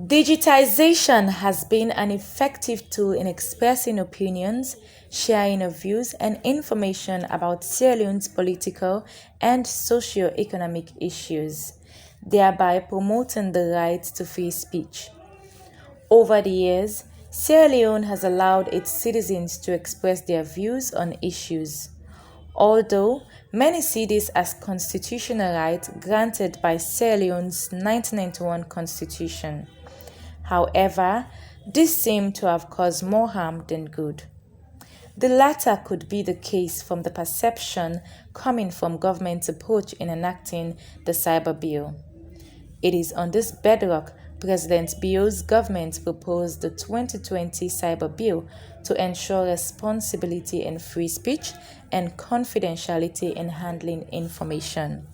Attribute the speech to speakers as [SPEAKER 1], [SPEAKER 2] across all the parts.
[SPEAKER 1] Digitization has been an effective tool in expressing opinions, sharing of views, and information about Sierra Leone's political and socio-economic issues, thereby promoting the right to free speech. Over the years, Sierra Leone has allowed its citizens to express their views on issues. Although many see this as constitutional right granted by Sierra Leone's 1991 constitution. However, this seemed to have caused more harm than good. The latter could be the case from the perception coming from government's approach in enacting the cyber bill. It is on this bedrock President Bio's government proposed the 2020 cyber bill to ensure responsibility in free speech and confidentiality in handling information.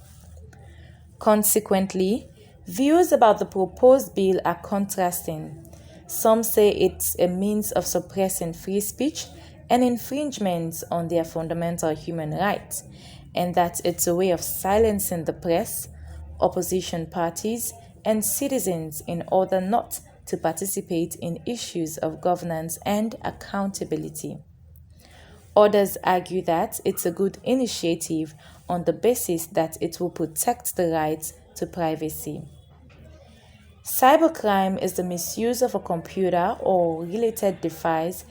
[SPEAKER 1] Consequently, views about the proposed bill are contrasting. Some say it's a means of suppressing free speech and infringements on their fundamental human rights, and that it's a way of silencing the press, opposition parties, and citizens in order not to participate in issues of governance and accountability. Others argue that it's a good initiative on the basis that it will protect the right to privacy. Cybercrime is the misuse of a computer or related device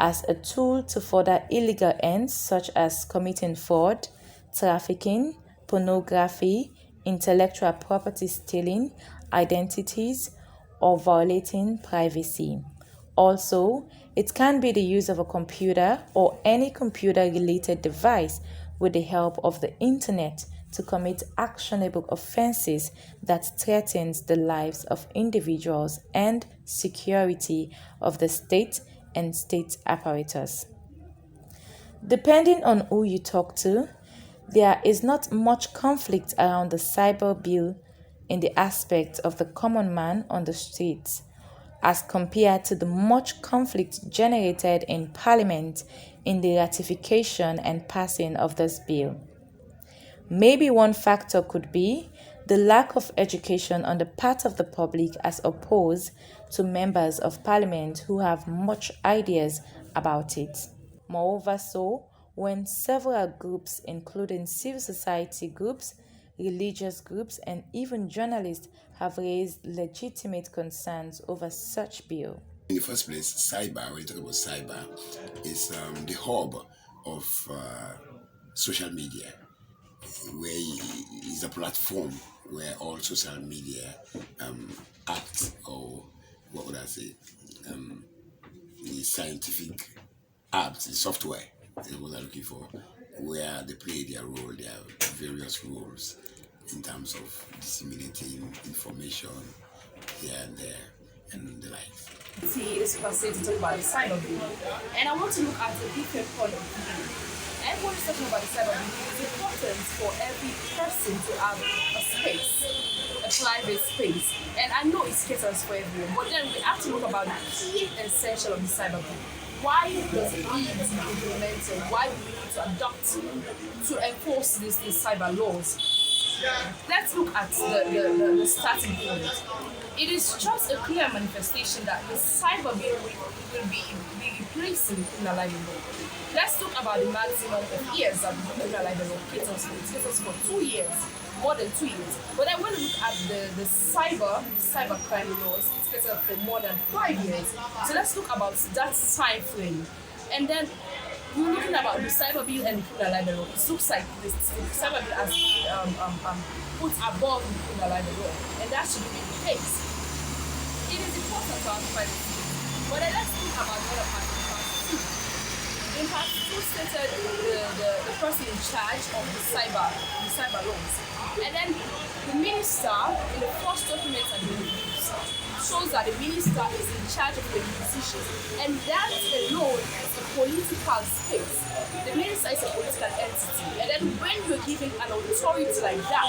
[SPEAKER 1] as a tool to further illegal ends such as committing fraud, trafficking, pornography, intellectual property stealing, identities, or violating privacy. Also, it can be the use of a computer or any computer-related device with the help of the internet to commit actionable offenses that threatens the lives of individuals and security of the state and state apparatus. Depending on who you talk to, there is not much conflict around the cyber bill in the aspect of the common man on the streets, as compared to the much conflict generated in Parliament in the ratification and passing of this bill. Maybe one factor could be the lack of education on the part of the public as opposed to members of Parliament who have much ideas about it. Moreover, when several groups, including civil society groups, religious groups, and even journalists, have raised legitimate concerns over such bill.
[SPEAKER 2] In the first place, cyber, when you talk about cyber, is the hub of social media, where it's a platform where all social media act, or what would I say, the scientific apps, the software is what I'm looking for, where they play their role, their various roles in terms of disseminating information here and there and the like.
[SPEAKER 3] It is considered to talk about the cyber bill, and I want to look at a different point of view. Everyone is talking about the cyber bill. It is important for every person to have a space, a private space, and I know it caters for everyone, but then we have to look about the key essential of the cyber bill. Why does it need to be implemented? Why do we need to adopt to enforce these cyber laws? Let's look at the starting point. It is just a clear manifestation that the cyber bill will be replacing the criminal libel law. Let's talk about the maximum of years that the criminal libel law caters for 2 years, more than 2 years. But then when we look at the cyber crime laws, it's caters for more than 5 years. So let's look about that time frame. And then we're looking about the cyber bill and the criminal libel law. It looks like the cyber bill has put above the criminal libel law, and that should be the case. It is important to have privacy, but then let's think about the other part in part 2. In part 2 stated the person in charge of the cyber laws, and then the minister in the first document and the reviews shows that the minister is in charge of the decisions, and that alone is a political space. The minister is a political entity, and then when you're giving an authority like that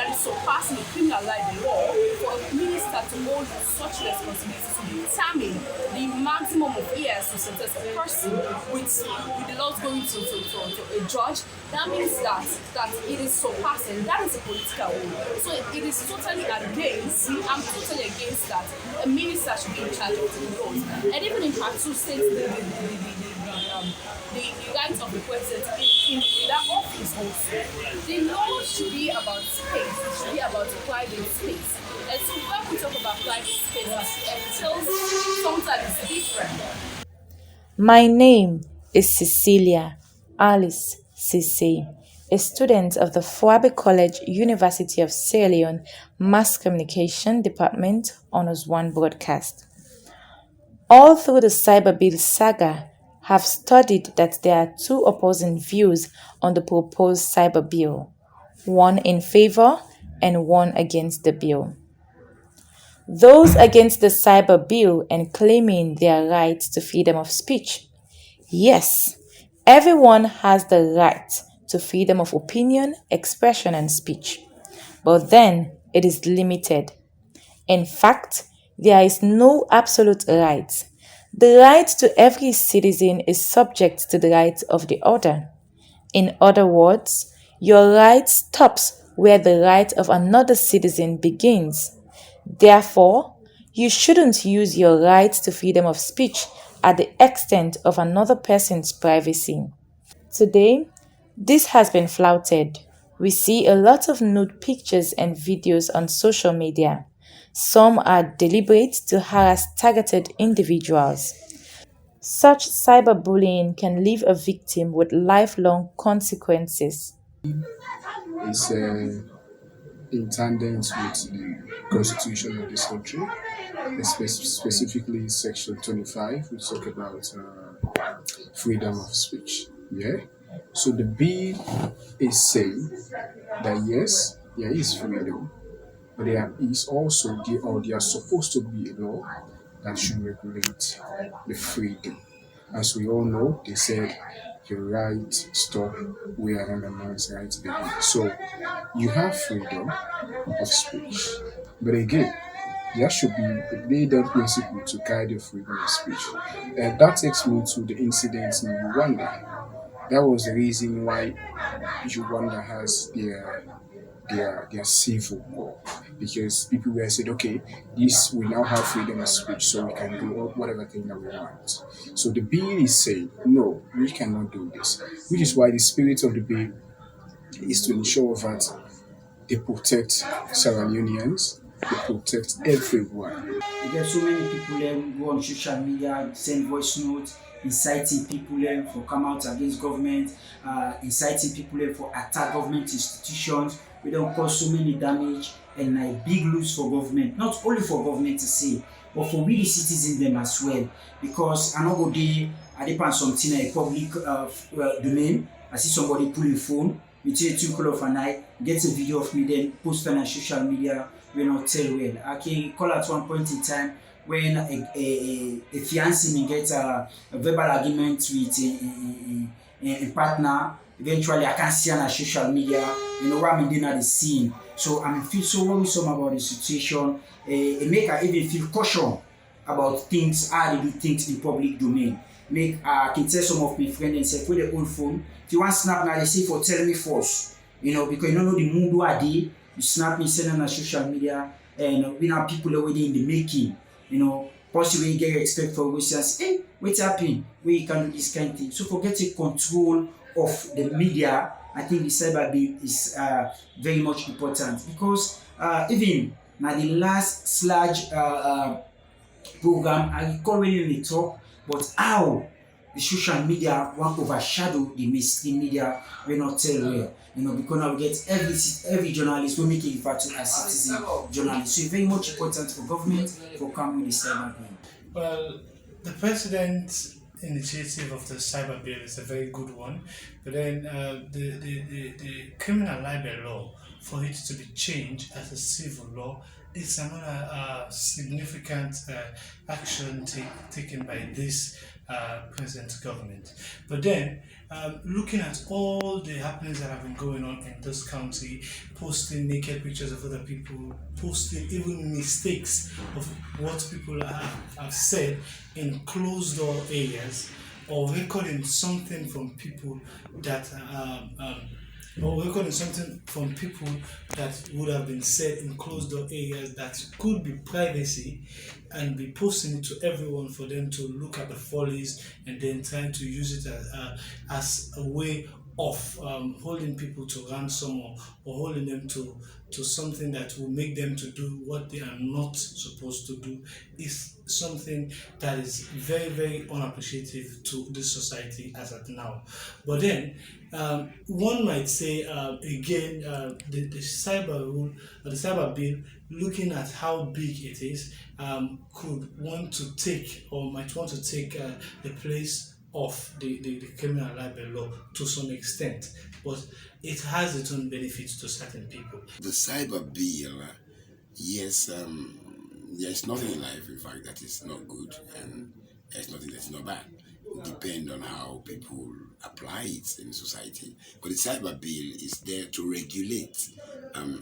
[SPEAKER 3] is surpassing the criminal libel law, for a minister to hold such responsibility to determine the maximum of years to sentence a person with the laws going to a judge, that means that it is surpassing. That is a political role. So it is totally against. I'm totally against that. a minister should be in charge of the laws. And even in part two states the rights of the president in that office also. The law should be about space, it should be about private space. And so when we talk about private space, it tells sometimes different.
[SPEAKER 1] My name is Cecilia Alice Sesay, a student of the Fuabe College, University of Sierra Leone, Mass Communication Department, Honors 1 Broadcast. All through the Cyberbill saga, have studied that there are two opposing views on the proposed cyber bill, one in favor and one against the bill. Those against the cyber bill and claiming their right to freedom of speech. Yes, everyone has the right to freedom of opinion, expression, and speech. But then it is limited. In fact, there is no absolute right. The right to every citizen is subject to the right of the other. In other words, your right stops where the right of another citizen begins. Therefore, you shouldn't use your right to freedom of speech at the extent of another person's privacy. Today, this has been flouted. We see a lot of nude pictures and videos on social media. Some are deliberate to harass targeted individuals. Such cyberbullying can leave a victim with lifelong consequences.
[SPEAKER 4] Is in tandem with the constitution of this country, specifically Section 25, which talk about freedom of speech. Yeah. So the bill is saying that yes, there is freedom, but there is also or there are supposed to be a law that should regulate the freedom. As we all know, they said your right stop where another man's right begin. So you have freedom of speech, but again, there should be a laid down principle to guide your freedom of speech. And that takes me to the incident in Rwanda. That was the reason why Uganda has their civil war, because people were said, okay, this we now have freedom of speech, so we can do whatever thing that we want. So the bill is saying, no, we cannot do this, which is why the spirit of the bill is to ensure that they protect Sierra Leoneans, they protect everyone.
[SPEAKER 5] You get so many people go on social media, send voice notes, inciting people for come out against government, inciting people for attack government institutions. We don't cause so many damage and like big loss for government. Not only for government to say, but for we the citizens them as well. Because I know go there, I depend something in a public domain. I see somebody pull a phone, between 2 o'clock of a night, get a video of me, then post on social media, we not tell well. I can call at one point in time when a fiancé me get a verbal argument with a partner. Eventually, I can see on social media, where I'm in the scene. So I feel so worrisome about the situation. It make I even feel caution about things, how they do things in public domain. Make I can tell some of my friends and say, put their own phone. If you want snap now, they say for tell me first. Because you don't know the mood who are they. You snap me, send on social media, and we have people already in the making. Possibly get respect for we say, hey, what's happening? Where you can do this kind of thing. So for getting control of the media, I think the cyber bill is very much important, because even now the last sludge program, I currently talk, but how the social media want overshadow the mainstream media, we not tell well. Because now we get every journalist we make it refer to as citizen journalist. So it's very much important for government for coming with the cyber bill.
[SPEAKER 6] Well, the president's initiative of the cyber bill is a very good one, but then the criminal libel law, for it to be changed as a civil law, is another significant action taken by this present government. But then, looking at all the happenings that have been going on in this county, posting naked pictures of other people, posting even mistakes of what people have said in closed door areas, or recording something from people that or recording something from people that would have been said in closed door areas that could be privacy, and be posting it to everyone for them to look at the follies, and then trying to use it as a way of holding people to ransom, or holding them to something that will make them to do what they are not supposed to do, is something that is very, very unappreciative to this society as at now. But then one might say again, the cyber rule or the cyber bill, looking at how big it is, could want to take, or might want to take the place of the criminal libel law to some extent, but it has its own benefits to certain people.
[SPEAKER 2] The cyber bill, yes, there's nothing in life, in fact, that is not good, and there's nothing that's not bad. It depends on how people apply it in society. But the cyber bill is there to regulate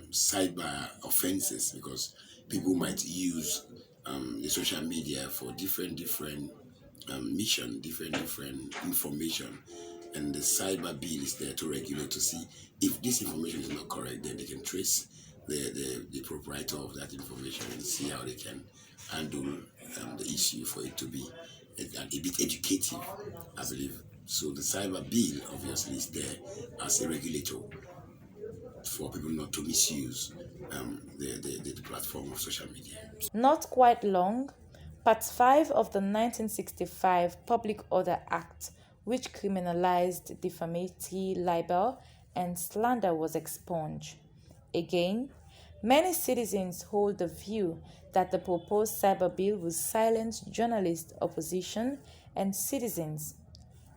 [SPEAKER 2] cyber offenses, because people might use the social media for different mission, different information, and the cyber bill is there to regulate, to see if this information is not correct. Then they can trace the proprietor of that information and see how they can handle the issue for it to be a bit educative, I believe. So the cyber bill obviously is there as a regulator for people not to misuse the platform of social media.
[SPEAKER 1] Not quite long, Part 5 of the 1965 Public Order Act, which criminalized defamatory libel and slander, was expunged. Again, many citizens hold the view that the proposed cyber bill will silence journalists, opposition, and citizens.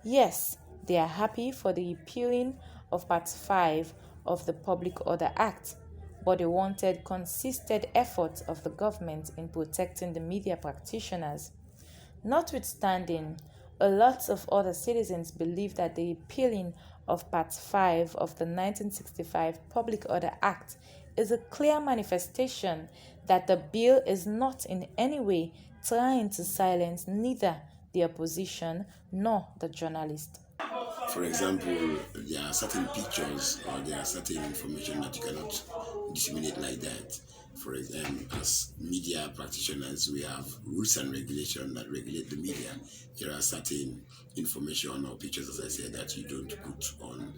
[SPEAKER 1] Yes, they are happy for the repealing of Part 5 of the Public Order Act, but they wanted consistent efforts of the government in protecting the media practitioners. Notwithstanding, a lot of other citizens believe that the repealing of Part 5 of the 1965 Public Order Act is a clear manifestation that the bill is not in any way trying to silence neither the opposition nor the journalist.
[SPEAKER 2] For example, there are certain pictures or there are certain information that you cannot disseminate like that. For example, as media practitioners, we have rules and regulations that regulate the media. There are certain information or pictures, as I said, that you don't put on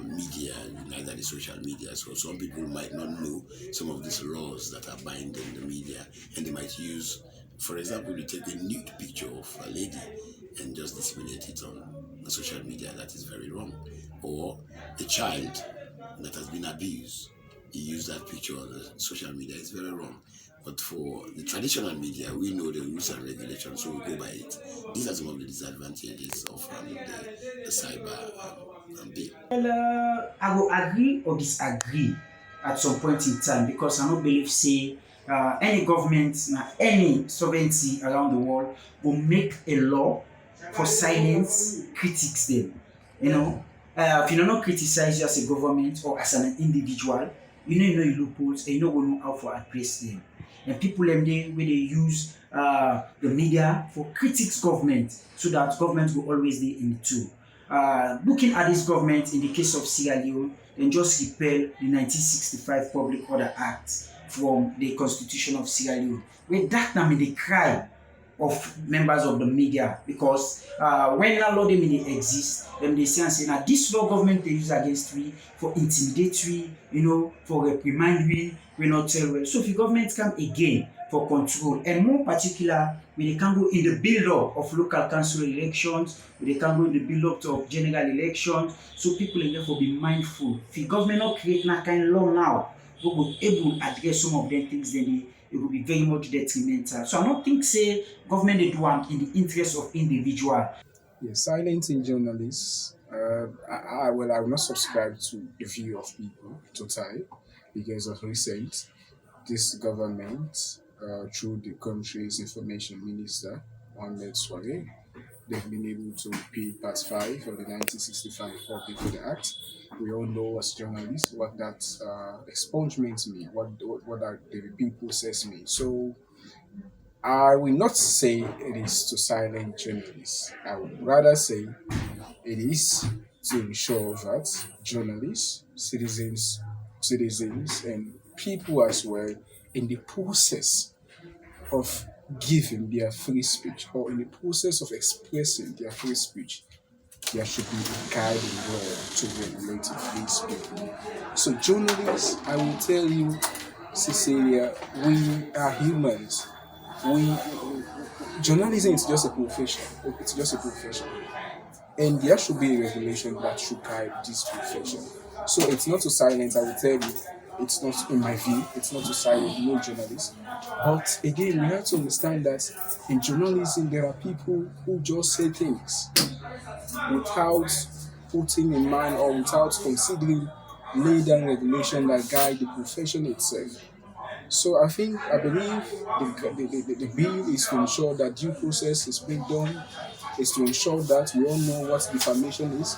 [SPEAKER 2] media, neither the social media. So some people might not know some of these laws that are binding the media, and they might use, for example, you take a nude picture of a lady and just disseminate it on social media. That is very wrong. Or a child that has been abused, you use that picture on the social media. It's very wrong. But for the traditional media, we know the rules and regulations, so we go by it. These are some of the disadvantages of the cyber bill.
[SPEAKER 5] Well, I will agree or disagree at some point in time because I don't believe say any government, any sovereignty around the world will make a law for silence critics them. You know, if you do not criticize you as a government or as an individual, you know your loopholes and you know know how to address them. And people them they when they use the media for critics government so that government will always be in the two. Looking at this government in the case of Sierra Leone, then just repeal the 1965 Public Order Act from the Constitution of Sierra Leone. With that time, they cry of members of the media because when that law they exist, then they say and say now this law government they use against we for intimidatory, you know, for reprimandary, we not tell well. So if the government come again for control, and more particular when they can go in the build-up of local council elections, when they can go in the build-up of general elections, so people in therefore be mindful. If the government not create that kind of law now, we will able address some of them things then it will be very much detrimental. So I don't think say government they do am in the interest of individual.
[SPEAKER 4] Yes, silencing journalists. I will not subscribe to the view of people totally because of recent this government through the country's information minister Mohamed Sware, they've been able to repeal Part 5 of the 1965 Public Order Act. We all know as journalists what that expungement means, what that the repeal process means. So I will not say it is to silence journalists. I would rather say it is to ensure that journalists citizens, citizens and people as well in the process of giving their free speech or in the process of expressing their free speech, there should be a guiding law to regulate free speech. So, journalists, I will tell you, Cecilia, we are humans. We journalism is just a profession. It's just a profession, and there should be a regulation that should guide this profession. So it's not to silence. I will tell you, it's not in my view. It's not to silence no journalists. But again, we have to understand that in journalism there are people who just say things without putting in mind or without considering lay down regulation that guide the profession itself. So I believe the bill is to ensure that due process is being done, is to ensure that we all know what defamation is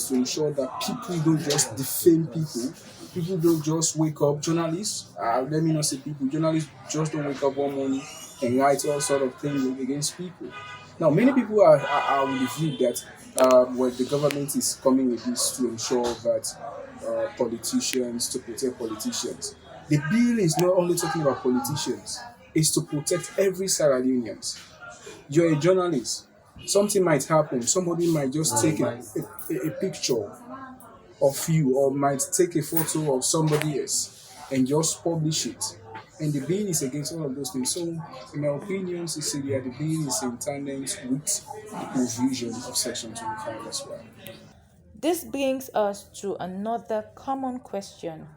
[SPEAKER 4] to ensure that people don't just defame people. People don't just wake up, journalists, let me not say people, journalists just don't wake up one morning and write all sort of things against people. Now, many people are with the view that well, the government is coming with this to ensure that politicians, to protect politicians. The bill is not only talking about politicians, it's to protect every Sierra Leoneans. You're a journalist. Something might happen. Somebody might just take a picture of you or might take a photo of somebody else and just publish it. And the bill is against all of those things. So, in my opinion, Cecilia, the bill is in tandem with the provision of Section 25 as well.
[SPEAKER 1] This brings us to another common question.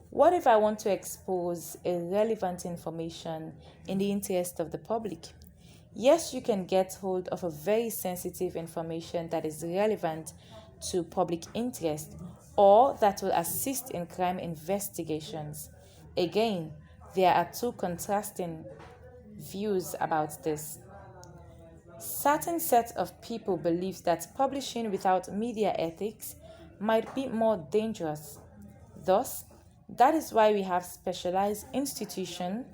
[SPEAKER 1] What if I want to expose irrelevant information in the interest of the public? Yes, you can get hold of a very sensitive information that is relevant to public interest or that will assist in crime investigations. Again, there are two contrasting views about this. Certain set of people believe that publishing without media ethics might be more dangerous. Thus, that is why we have specialized institutions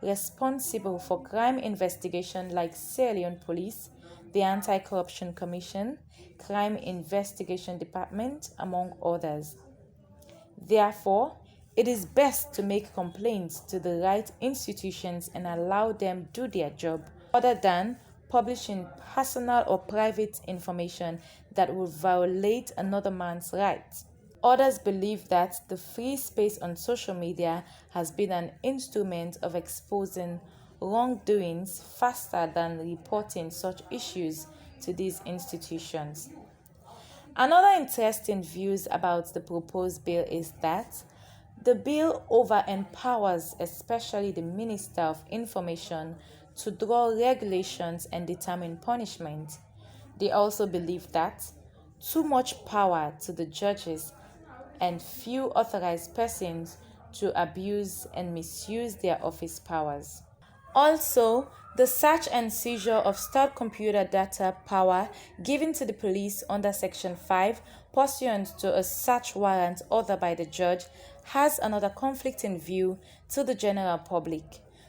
[SPEAKER 1] responsible for crime investigation like Sierra Leone Police, the Anti-Corruption Commission, Crime Investigation Department, among others. Therefore, it is best to make complaints to the right institutions and allow them do their job other than publishing personal or private information that will violate another man's rights. Others believe that the free space on social media has been an instrument of exposing wrongdoings faster than reporting such issues to these institutions. Another interesting views about the proposed bill is that the bill over empowers especially the Minister of Information to draw regulations and determine punishment. They also believe that too much power to the judges and few authorized persons to abuse and misuse their office powers. Also, the search and seizure of stored computer data power given to the police under Section 5 pursuant to a search warrant ordered by the judge has another conflicting view to the general public.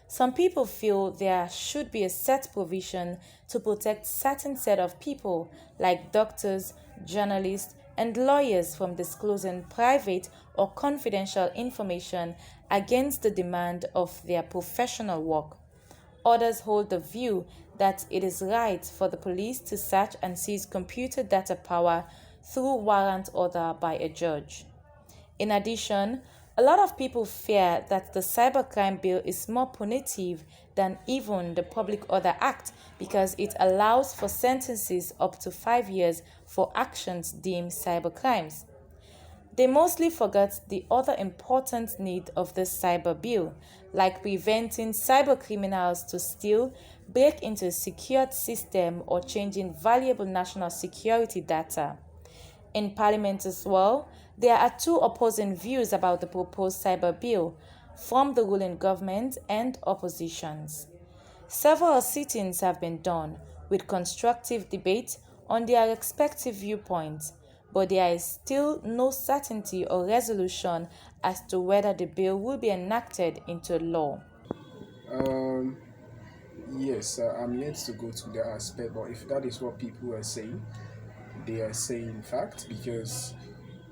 [SPEAKER 1] Some people feel there should be a set provision to protect certain set of people like doctors, journalists, and lawyers from disclosing private or confidential information against the demand of their professional work. Others hold the view that it is right for the police to search and seize computer data power through warrant order by a judge. In addition, a lot of people fear that the Cybercrime Bill is more punitive than even the Public Order Act because it allows for sentences up to 5 years for actions deemed cybercrimes. They mostly forgot the other important need of this cyber bill, like preventing cybercriminals to steal, break into a secured system, or changing valuable national security data. In Parliament as well, there are two opposing views about the proposed cyber bill from the ruling government and oppositions. Several sittings have been done with constructive debate on their respective viewpoints, but there is still no certainty or resolution as to whether the bill will be enacted into law.
[SPEAKER 4] Um, yes, I'm yet to go to that aspect, but if that is what people are saying, they are saying fact because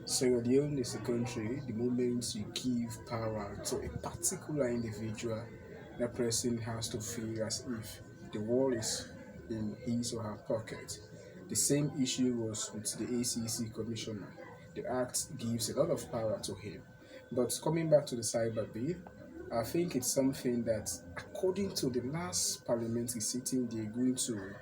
[SPEAKER 4] Sierra Leone is a country, the moment you give power to a particular individual, that person has to feel as if the world is in his or her pocket. The same issue was with the ACC commissioner. The act gives a lot of power to him. But coming back to the cyber bill, I think it's something that, according to the last parliamentary sitting, they're going to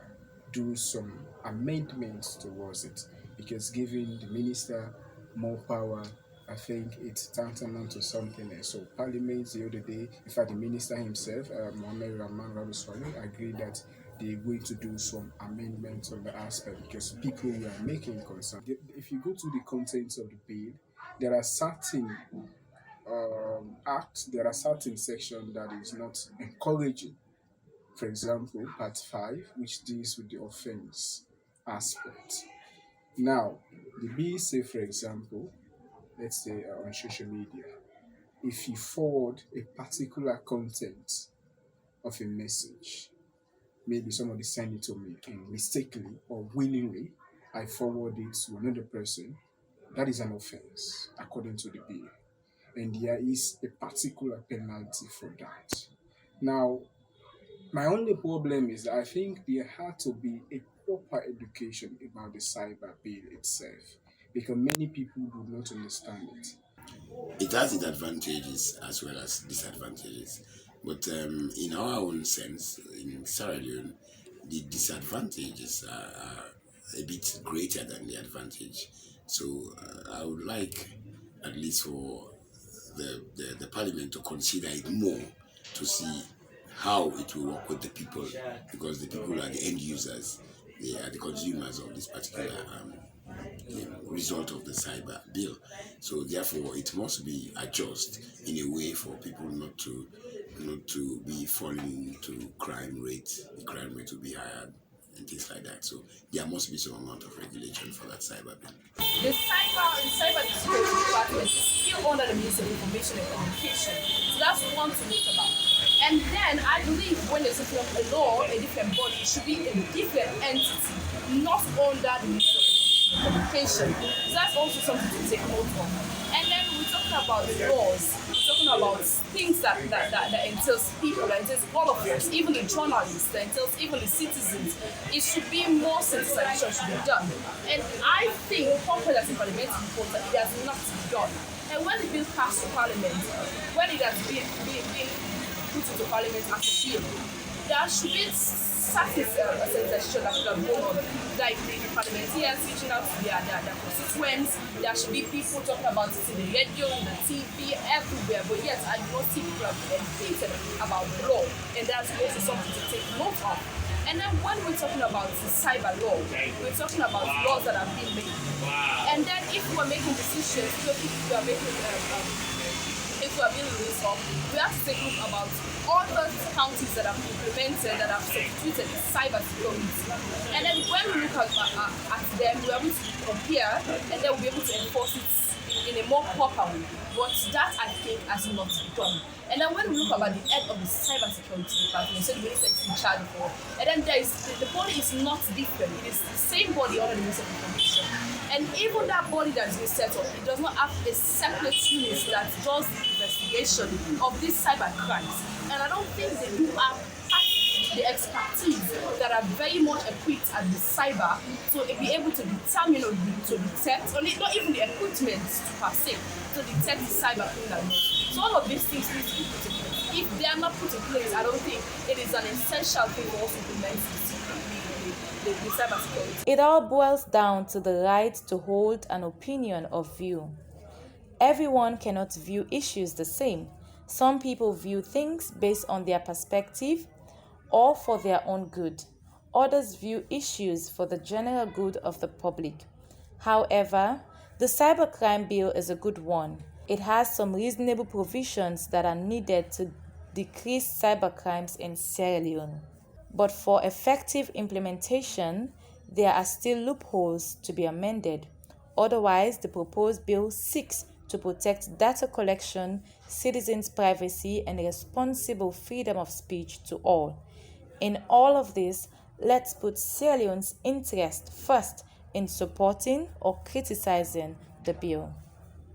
[SPEAKER 4] do some amendments towards it because giving the minister more power, I think it's tantamount to something else. So Parliament the other day, in fact, the minister himself, Mohamed Rahman Rabuswali, agreed that they're going to do some amendments on the aspect because people were making concern. If you go to the contents of the bill, there are certain acts, there are certain sections that is not encouraging. For example, Part 5, which deals with the offense aspect. Now, the bill say, for example, let's say on social media, if you forward a particular content of a message, maybe somebody send it to me and mistakenly or willingly, I forward it to another person, that is an offense according to the bill. And there is a particular penalty for that. Now, my only problem is that I think there had to be a proper education about the cyber bill itself because many people do not understand it.
[SPEAKER 2] It has its advantages as well as disadvantages. But in our own sense, in Sierra Leone, the disadvantages are a bit greater than the advantage. So I would like, at least for the parliament, to consider it more to see how it will work with the people, because the people are the end users, they are the consumers of this particular result of the cyber bill. So therefore, it must be adjusted in a way for people not to be falling into crime rates. The crime rate will be higher and things like that. So there must be some amount of regulation for that cyber bill.
[SPEAKER 3] The cyber security department is still under the Ministry of Information and Communication. So that's one to note about. And then I believe when you're setting up a law, a different body, it should be a different entity, not under the Ministry of Communication. So that's also something to take note of. And then we're talking about laws, we're talking about things that entails people, that entails all of us, even the journalists, that entails even the citizens. It should be more sensitization should be done. And I think compared to parliamentary report that it has not been done. And when the bill passed to parliament, when it has been put into parliament as a bill, there should be certain sensation that should have gone on. Like the parliamentarians reaching out to their constituents, there should be people talking about it in the radio, in the TV, everywhere. But yet, I do not see people have been educated about the law. And that's also something to take note of. And then when we're talking about the cyber law, we're talking about laws that have been made. And then if we're making decisions, if we are making if we are building this up, we have to take a look about other counties that have implemented, that have substituted cyber security. And then when we look at them, we're able to compare, and then we'll be able to enforce it in a more proper way. But that, I think, has not been done. And then when we look about the head of the cyber security department, so the minister is in charge for, and then there is the body is not different. It is the same body under the Ministry of Information. And even that body that is being set up, it does not have a separate unit that does the investigation of these cyber crimes. And I don't think they do have the expertise that are very much equipped at the cyber to be able to determine or to detect, or not even the equipment per se, to detect the cyber criminal. So all of these things need to be put in place. If they are not put in place, I don't think it is an essential thing for us to implement the cyber security.
[SPEAKER 1] It all boils down to the right to hold an opinion or view. Everyone cannot view issues the same. Some people view things based on their perspective or for their own good. Others view issues for the general good of the public. However, the cybercrime bill is a good one. It has some reasonable provisions that are needed to decrease cybercrimes in Sierra Leone. But for effective implementation, there are still loopholes to be amended. Otherwise, the proposed bill seeks to protect data collection, citizens' privacy, and responsible freedom of speech to all. In all of this, let's put Sierra Leone's interest first in supporting or criticizing the bill.